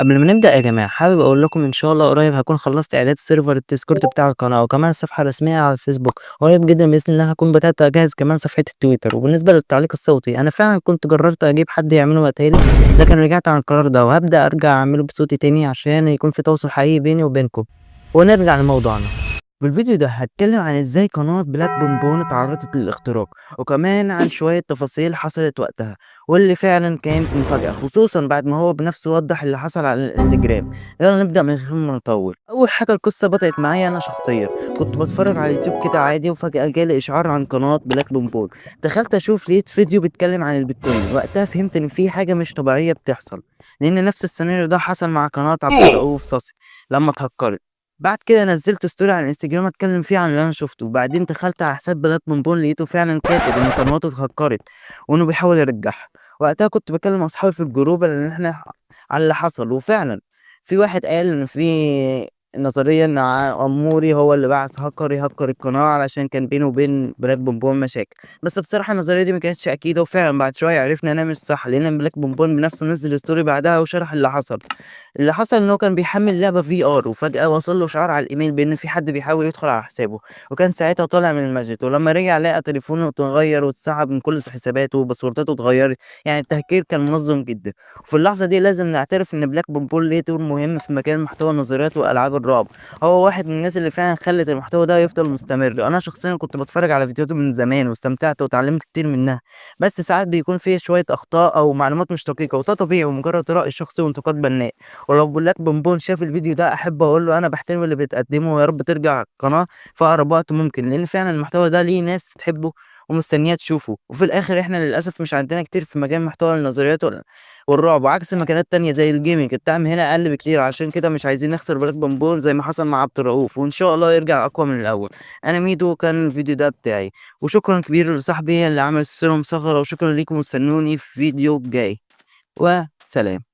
قبل ما نبدأ يا جماعة حابب أقول لكم إن شاء الله قريب هكون خلصت إعداد سيرفر الديسكورد بتاع القناة وكمان الصفحة الرسمية على الفيسبوك. قريب جدا بإذن الله هكون بدأت أجهز كمان صفحة التويتر. وبالنسبة للتعليق الصوتي أنا فعلا كنت جربت أجيب حد يعمله وقتها لكن رجعت عن القرار ده وهبدأ أرجع أعمله بصوتي تاني عشان يكون في تواصل حقيقي بيني وبينكم. ونرجع لموضوعنا. في الفيديو ده هتكلم عن ازاي قناة بلاك بونبون اتعرضت للاختراق، وكمان عن شوية تفاصيل حصلت وقتها واللي فعلا كانت مفاجأة، خصوصا بعد ما هو بنفسه وضح اللي حصل على الانستجرام. يلا نبدأ من غير ما نطول. أول حاجة القصة بدأت معايا أنا شخصيا، كنت بتفرج على اليوتيوب كده عادي وفجأة جالي إشعار عن قناة بلاك بونبون. دخلت أشوف لقيت فيديو بيتكلم عن البيتكوين. وقتها فهمت إن في حاجة مش طبيعية بتحصل، لأن نفس السيناريو ده حصل مع قناة عبد الرؤوف صاصي لما اتهكرت. بعد كده نزلت ستوري على الانستجرام اتكلم فيه عن اللي انا شفته، وبعدين دخلت على حساب بلاد بونبون لقيته فعلا كاتب ان قنواته اتهكرت وانه بيحاول يرجعها. وقتها كنت بكلم اصحابي في الجروب ان احنا على اللي حصل، وفعلا في واحد قال ان في نظريا ان عموري هو اللي بعت هاكر يهكر القناه علشان كان بينه وبين بلاك بونبون مشاكل. بس بصراحه النظريه دي ما كانتش اكيده، وفعلا بعد شويه عرفنا انها مش صح، لان بلاك بونبون بنفسه نزل ستوري بعدها وشرح اللي حصل. اللي حصل إن هو كان بيحمّل لعبة VR وفجأة وصل له إشعار على الإيميل بإن في حد بيحاول يدخل على حسابه، وكان ساعتها طالع من المسجد، ولمّا رجع لقى تليفونه اتغيّر واتسحب من كل حساباته وباسورداته اتغيّرت. يعني التهكير كان منظم جدًا. وفي اللحظة دي لازم نعترف إن بلاك بامبول ليه دور مهم في مجال محتوى النظريات وألعاب الرعب. هو واحد من الناس اللي فعلًا خلّت المحتوى ده يفضل مستمر. أنا شخصيًا كنت باتفرج على فيديوهاته من زمان واستمتعت واتعلمت كتير منها، بس ساعات بيكون فيها شوية أخطاء أو معلومات مش دقيقة وده طبيعي ومجرد رأي شخصي وانتقاد بناء. ولو بولاك بونبون شاف الفيديو ده أحب أقول له أنا باحترم اللي بتقدمه، ويا رب ترجع القناة في أقرب وقت ممكن، لأن فعلًا المحتوى ده ليه ناس بتحبه ومستنية تشوفه. وفي الآخر إحنا للأسف مش عندنا كتير في مجال محتوى النظريات والرعب، وعكس مجالات تانية زي الجيمنج الدعم هنا أقل بكتير، عشان كده مش عايزين نخسر بلاك بونبون زي ما حصل مع عبد الرؤوف، وإن شاء الله يرجع أقوى من الأول. أنا ميدو كان الفيديو ده بتاعي، وشكرًا كبير لصاحبي اللي عمل الصورة مصغّرة، وشكرًا ليكم واستنوني في فيديو جاي، وسلام.